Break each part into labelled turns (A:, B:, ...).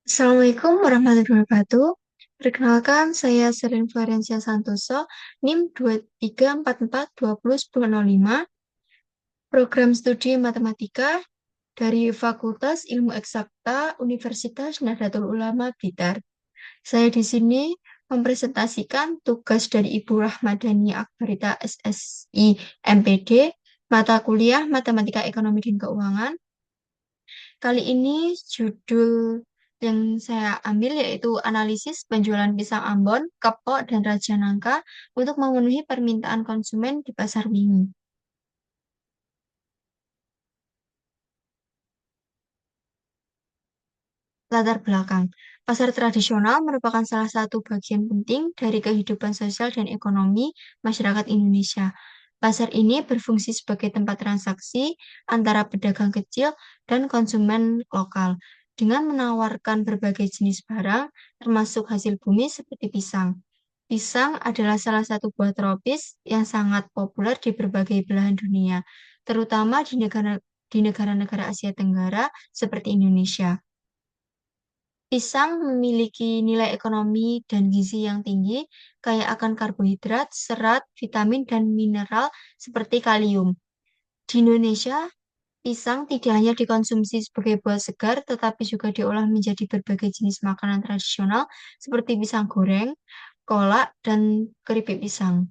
A: Assalamualaikum warahmatullahi wabarakatuh. Perkenalkan, saya Serin Florencia Santoso, NIM 2344201005, Program Studi Matematika dari Fakultas Ilmu Eksakta Universitas Nahdlatul Ulama Blitar. Saya di sini mempresentasikan tugas dari Ibu Rahmadani Akbarita SSI MPD, mata kuliah Matematika Ekonomi dan Keuangan. Kali ini judul yang saya ambil yaitu analisis penjualan pisang Ambon, Kepok, dan Raja Nangka untuk memenuhi permintaan konsumen di Pasar Minggu. Latar belakang. Pasar tradisional merupakan salah satu bagian penting dari kehidupan sosial dan ekonomi masyarakat Indonesia. Pasar ini berfungsi sebagai tempat transaksi antara pedagang kecil dan konsumen lokal dengan menawarkan berbagai jenis barang, termasuk hasil bumi seperti pisang. Pisang adalah salah satu buah tropis yang sangat populer di berbagai belahan dunia, terutama di negara-negara Asia Tenggara seperti Indonesia. Pisang memiliki nilai ekonomi dan gizi yang tinggi, kaya akan karbohidrat, serat, vitamin, dan mineral seperti kalium. Di Indonesia, pisang tidak hanya dikonsumsi sebagai buah segar, tetapi juga diolah menjadi berbagai jenis makanan tradisional seperti pisang goreng, kolak, dan keripik pisang.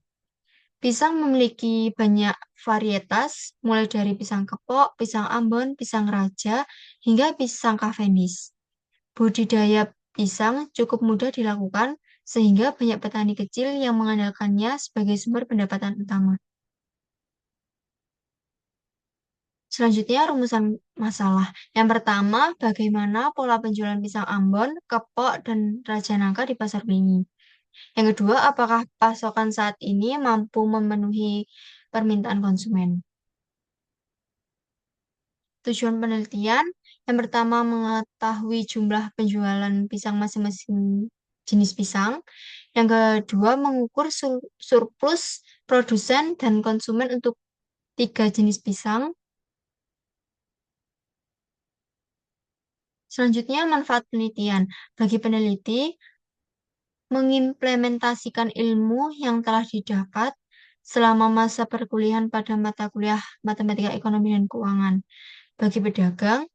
A: Pisang memiliki banyak varietas, mulai dari pisang kepok, pisang ambon, pisang raja, hingga pisang Cavendish. Budidaya pisang cukup mudah dilakukan, sehingga banyak petani kecil yang mengandalkannya sebagai sumber pendapatan utama. Selanjutnya, rumusan masalah. Yang pertama, bagaimana pola penjualan pisang Ambon, Kepok, dan Raja Nangka di Pasar Minggu. Yang kedua, apakah pasokan saat ini mampu memenuhi permintaan konsumen? Tujuan penelitian, yang pertama mengetahui jumlah penjualan pisang masing-masing jenis pisang. Yang kedua, mengukur surplus produsen dan konsumen untuk tiga jenis pisang. Selanjutnya, manfaat penelitian. Bagi peneliti, mengimplementasikan ilmu yang telah didapat selama masa perkuliahan pada mata kuliah Matematika Ekonomi dan Keuangan. Bagi pedagang,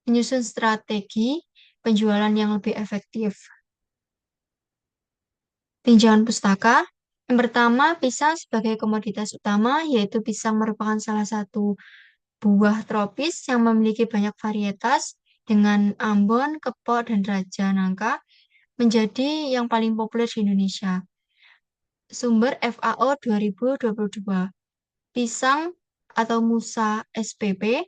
A: menyusun strategi penjualan yang lebih efektif. Tinjauan pustaka. Yang pertama, pisang sebagai komoditas utama, yaitu pisang merupakan salah satu buah tropis yang memiliki banyak varietas dengan Ambon, Kepok, dan Raja Nangka menjadi yang paling populer di Indonesia. Sumber FAO 2022. Pisang atau Musa SPP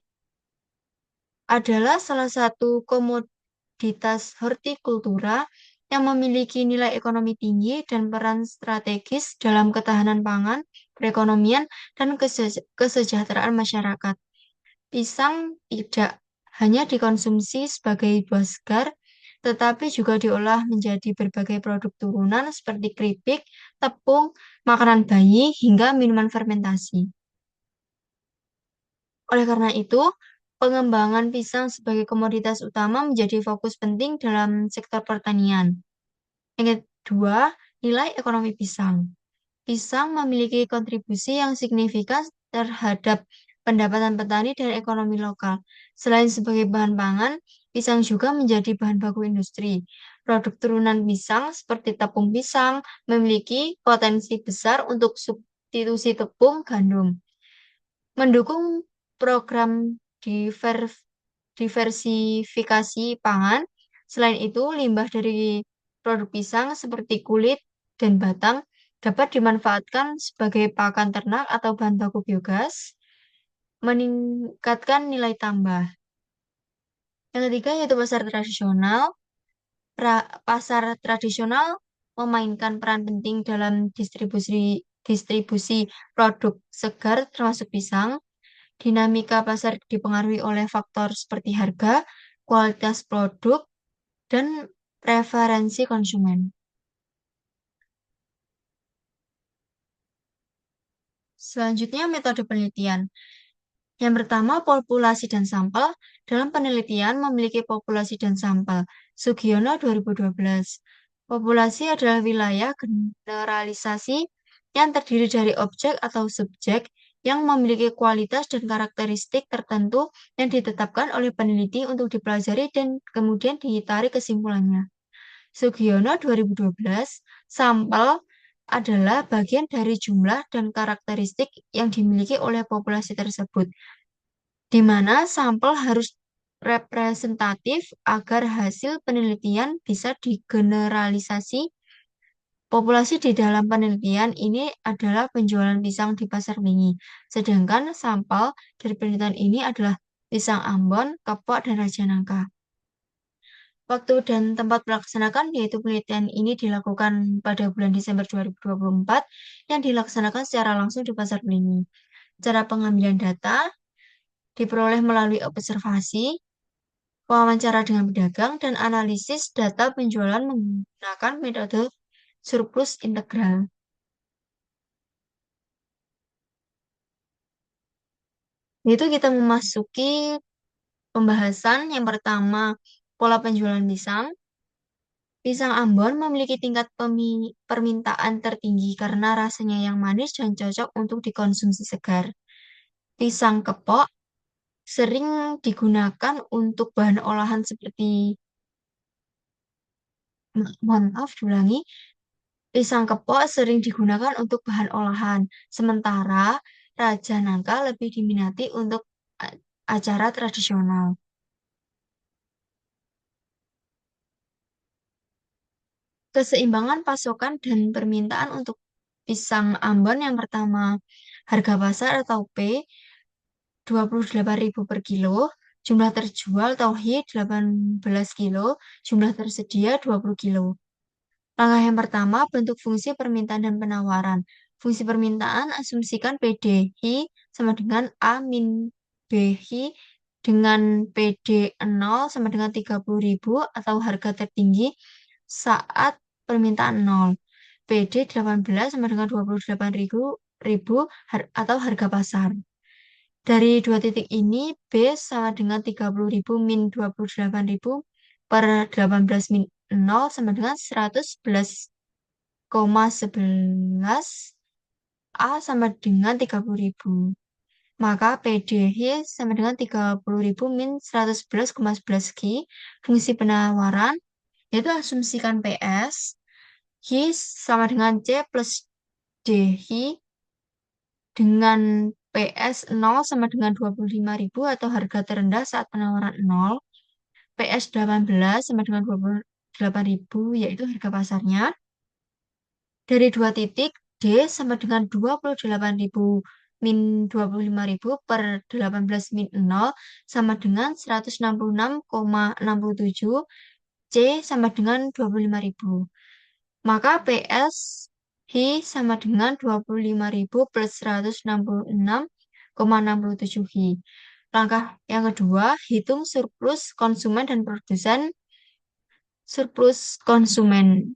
A: adalah salah satu komoditas hortikultura yang memiliki nilai ekonomi tinggi dan peran strategis dalam ketahanan pangan, perekonomian, dan kesejahteraan masyarakat. Pisang tidak hanya dikonsumsi sebagai buah segar, tetapi juga diolah menjadi berbagai produk turunan seperti keripik, tepung, makanan bayi, hingga minuman fermentasi. Oleh karena itu, pengembangan pisang sebagai komoditas utama menjadi fokus penting dalam sektor pertanian. Yang kedua, nilai ekonomi pisang. Pisang memiliki kontribusi yang signifikan terhadap pendapatan petani dan ekonomi lokal. Selain sebagai bahan pangan, pisang juga menjadi bahan baku industri. Produk turunan pisang seperti tepung pisang memiliki potensi besar untuk substitusi tepung gandum, mendukung program diversifikasi pangan. Selain itu, limbah dari produk pisang seperti kulit dan batang dapat dimanfaatkan sebagai pakan ternak atau bahan baku biogas, meningkatkan nilai tambah. Yang ketiga yaitu pasar tradisional. Pasar tradisional memainkan peran penting dalam distribusi produk segar termasuk pisang. Dinamika pasar dipengaruhi oleh faktor seperti harga, kualitas produk, dan preferensi konsumen. Selanjutnya, metode penelitian. Yang pertama, populasi dan sampel. Dalam penelitian memiliki populasi dan sampel. Sugiono 2012. Populasi adalah wilayah generalisasi yang terdiri dari objek atau subjek yang memiliki kualitas dan karakteristik tertentu yang ditetapkan oleh peneliti untuk dipelajari dan kemudian ditarik kesimpulannya. Sugiono 2012, sampel adalah bagian dari jumlah dan karakteristik yang dimiliki oleh populasi tersebut, di mana sampel harus representatif agar hasil penelitian bisa digeneralisasi. Populasi di dalam penelitian ini adalah penjualan pisang di pasar Lingi, sedangkan sampel dari penelitian ini adalah pisang Ambon, Kepok, dan Raja Nangka. Waktu dan tempat melaksanakan yaitu penelitian ini dilakukan pada bulan Desember 2024 yang dilaksanakan secara langsung di Pasar Beringin. Cara pengambilan data diperoleh melalui observasi, wawancara dengan pedagang, dan analisis data penjualan menggunakan metode surplus integral. Itu kita memasuki pembahasan yang pertama, pola penjualan pisang. Pisang Ambon memiliki tingkat permintaan tertinggi karena rasanya yang manis dan cocok untuk dikonsumsi segar. Pisang kepok sering digunakan untuk bahan olahan seperti, mohon maaf, diulangi. Pisang kepok sering digunakan untuk bahan olahan, sementara Raja Nangka lebih diminati untuk acara tradisional. Keseimbangan pasokan dan permintaan untuk pisang Ambon yang pertama, harga pasar atau P 28.000 per kilo, jumlah terjual Tauhi 18 kilo, jumlah tersedia 20 kilo. Langkah yang pertama, bentuk fungsi permintaan dan penawaran. Fungsi permintaan, asumsikan PDI sama dengan A min BI dengan PD 0 sama dengan 30.000 atau harga tertinggi saat permintaan 0. PD 18 sama dengan 28.000 atau harga pasar. Dari dua titik ini, B sama dengan 30.000 min 28.000 per 18 min 0 sama dengan 111,11. A sama dengan 30.000. Maka PDH sama dengan 30.000 min 111,11 Q. Fungsi penawaran, yaitu asumsikan PS. H sama dengan C plus DH dengan PS 0 sama dengan 25.000 atau harga terendah saat penawaran 0. PS 18 sama dengan 28.000 yaitu harga pasarnya. Dari dua titik, D sama dengan 28.000 min 25.000 per 18 min 0 sama dengan 166,67. C sama dengan 25.000. Maka PS Hi sama dengan 25.000 plus 166,67 Hi. Langkah yang kedua, hitung surplus konsumen dan produsen. Surplus konsumen.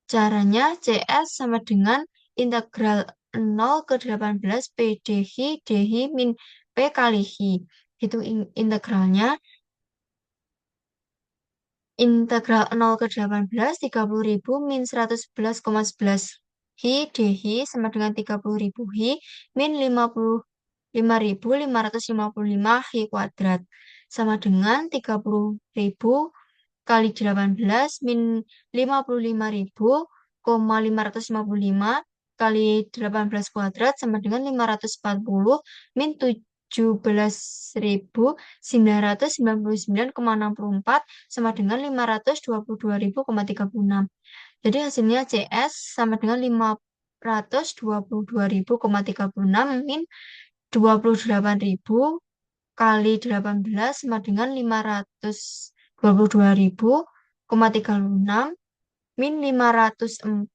A: Caranya CS sama dengan integral 0 ke 18 PDI DI min P kali Hi. Itu integralnya. Integral 0 ke 18, 30.000 min 111,11 Hi DI sama dengan 30.000 Hi min 55.555 Hi kuadrat. Sama dengan 30.000 kali 18 min 55.555 kali 18 kuadrat sama dengan 540 min 17.999,64 sama dengan 522.036. Jadi hasilnya CS sama dengan 522.036 min 28.000 kali 18 sama dengan 522.036 min 504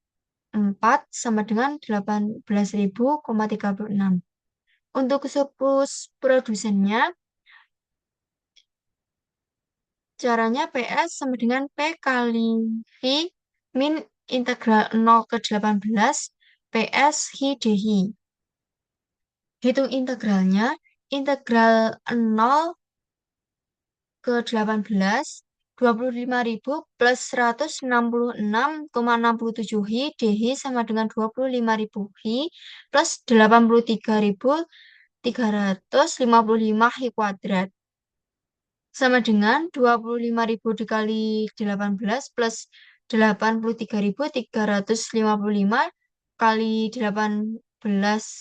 A: sama dengan 18.036. Untuk surplus produsennya, caranya PS sama dengan P kali V min integral 0 ke 18 PS Hi DI. Hitung integralnya, Integral 0 ke 18, 25.000 plus 166,67 dhi sama dengan 25.000 hi plus 83.355 hi kuadrat. Sama dengan 25.000 dikali 18 plus 83.355 kali 18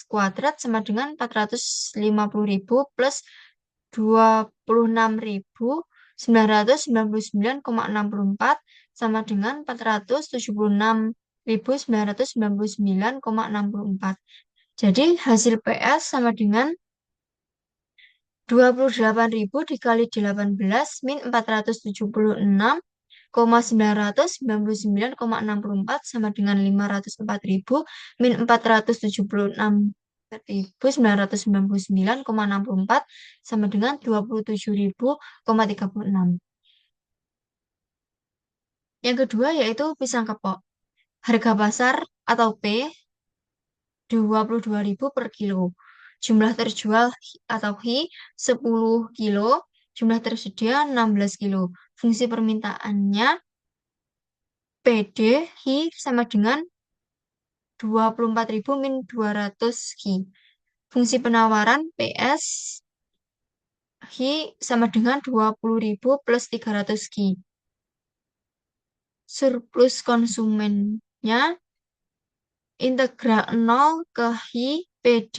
A: kuadrat sama dengan 450.000 plus 26.999,64 sama dengan 476.999,64. Jadi hasil PS sama dengan 28.000 dikali 18 min 476,999,64 sama dengan 504.000 min 476.999,64 sama dengan 27.036. Yang kedua yaitu pisang kepok. Harga pasar atau P 22.000 per kilo. Jumlah terjual atau Hi 10 kilo. Jumlah tersedia 16 kilo. Fungsi permintaannya PD Hi sama dengan 24.000 min 200 Hi. Fungsi penawaran PS Hi sama dengan 20.000 plus 300 Ki. Surplus konsumennya integral 0 ke Hi PD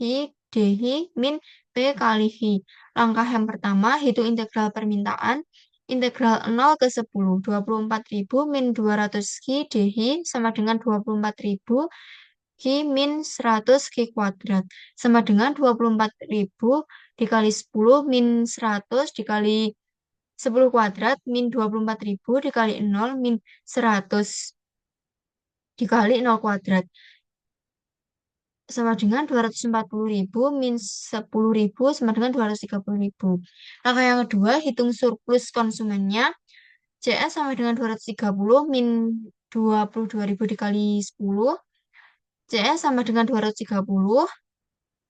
A: Hi dhi min P kali Hi. Langkah yang pertama, hitung integral permintaan. Integral 0 ke 10, 24.000 min 200 Ki dhi sama dengan 24.000 Ki min 100 Ki kuadrat. Sama dengan 24.000 dikali 10 min 100 dikali 10 kuadrat min 24.000 dikali 0 min 100 dikali 0 kuadrat. Sama dengan 240.000 min 10.000 sama dengan 230.000. Langkah yang kedua, hitung surplus konsumennya. CS sama dengan 230 min 22.000 dikali 10. CS sama dengan 230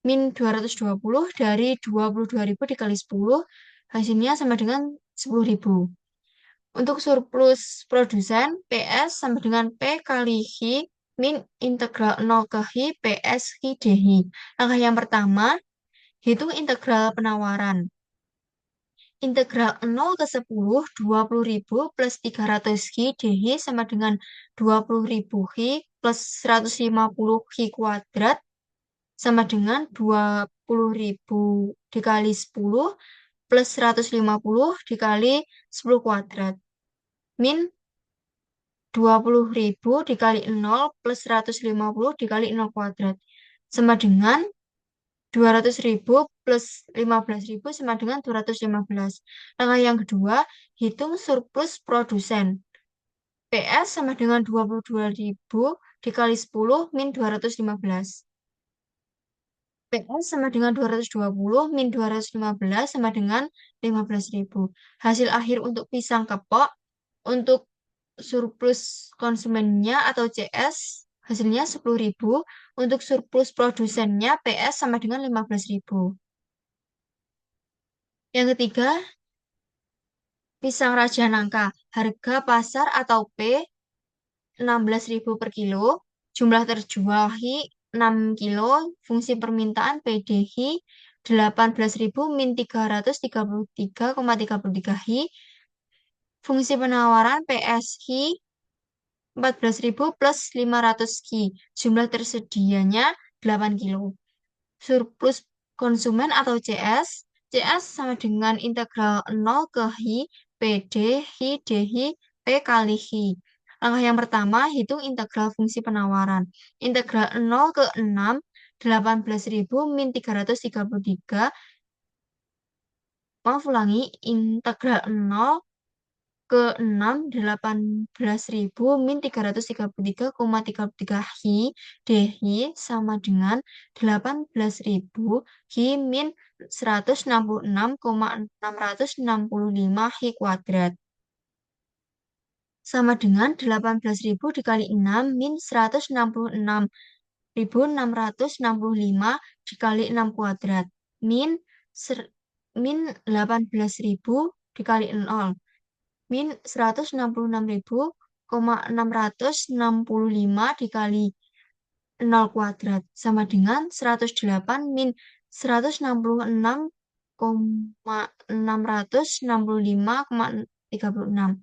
A: min 220 dari 22.000 dikali 10. Hasilnya sama dengan 10.000. Untuk surplus produsen, PS sama dengan P kali Hi min integral 0 ke Hi PS Hi dhi. Langkah yang pertama, hitung integral penawaran. Integral 0 ke 10, 20.000 plus 300 Hi dhi sama dengan 20.000 Hi plus 150 Hi kuadrat sama dengan 20.000 dikali 10 plus 150 dikali 10 kuadrat. Min 20.000 dikali 0 plus 150 dikali 0 kuadrat. Sama dengan 200.000 plus 15.000 sama dengan 215. Langkah yang kedua, hitung surplus produsen. PS sama dengan 22.000 dikali 10 min 215. PS sama dengan 220 min 215 sama dengan 15.000. Hasil akhir untuk pisang kepok untuk surplus konsumennya atau CS hasilnya 10.000. Untuk surplus produsennya PS sama dengan 15.000. Yang ketiga, pisang Raja Nangka. Harga pasar atau P 16.000 per kilo. Jumlah terjual Hi 6 kilo. Fungsi permintaan PDhi 18.000 min 333,33 Hi. Fungsi penawaran PShi 14.000 plus 500 Ki. Jumlah tersedianya 8 kilo. Surplus konsumen atau CS. CS sama dengan integral 0 ke Hi, PD, Hi, dhi, P kali Hi. Langkah yang pertama, hitung integral fungsi penawaran. Integral 0 ke 6, 18.000 min 333. Maaf ulangi, integral 0 ke 6, 18.000 min 333,33 Hi dhi sama dengan 18.000 Hi min 166,665 Hi kuadrat. Sama dengan 18.000 dikali 6 min 166.665 dikali 6 kuadrat. min ser- min 18.000 dikali 0 min 166.665 dikali 0 kuadrat sama dengan 108 min 166,665,36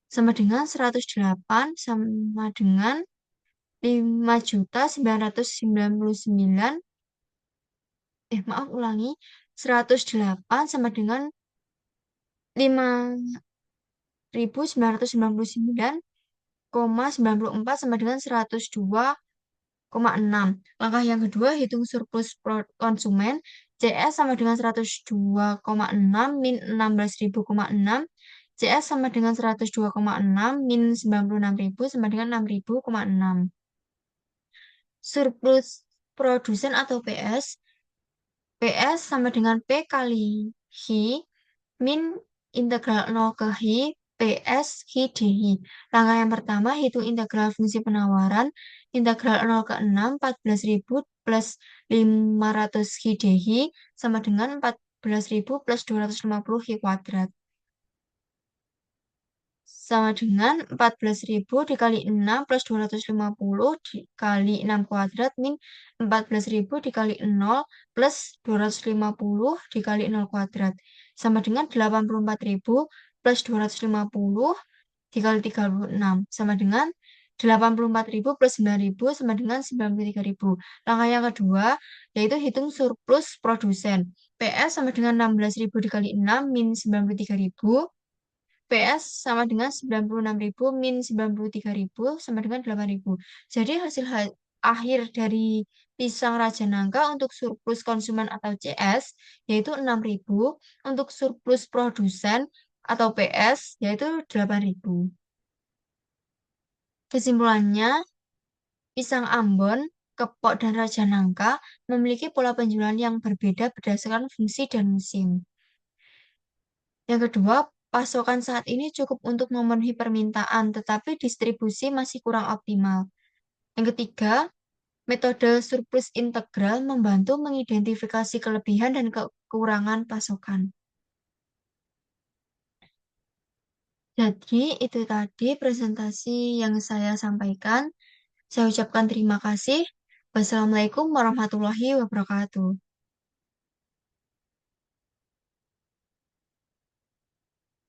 A: sama dengan 108 sama dengan 5.999 maaf ulangi 108 sama dengan 5.999,94 sama dengan 102,6. Langkah yang kedua, hitung surplus konsumen. CS sama dengan 102,6 min 16.000,6. CS sama dengan 102,6 min 96.000 sama dengan 6.000,6. Surplus produsen atau PS. PS sama dengan P kali Hi min integral 0 ke Hi PS Hi DI. Langkah yang pertama, hitung integral fungsi penawaran. Integral 0 ke 6, 14.000 plus 500 Hi DI sama dengan 14.000 plus 250 Hi kuadrat. Sama dengan 14.000 dikali 6 plus 250 dikali 6 kuadrat min 14.000 dikali 0 plus 250 dikali 0 kuadrat. Sama dengan 84.000 plus 250 dikali 36. Sama dengan 84.000 plus 9.000 sama dengan 93.000. Langkah yang kedua, yaitu hitung surplus produsen. PS sama dengan 16.000 dikali 6 min 93.000. PS sama dengan 96.000 min 93.000 sama dengan 8.000. Jadi hasil akhir dari pisang Raja Nangka untuk surplus konsumen atau CS yaitu 6.000, untuk surplus produsen atau PS yaitu 8.000. Kesimpulannya, pisang Ambon, Kepok, dan Raja Nangka memiliki pola penjualan yang berbeda berdasarkan fungsi dan musim. Yang kedua, pasokan saat ini cukup untuk memenuhi permintaan, tetapi distribusi masih kurang optimal. Yang ketiga, metode surplus integral membantu mengidentifikasi kelebihan dan kekurangan pasokan. Jadi, itu tadi presentasi yang saya sampaikan. Saya ucapkan terima kasih. Wassalamualaikum warahmatullahi wabarakatuh.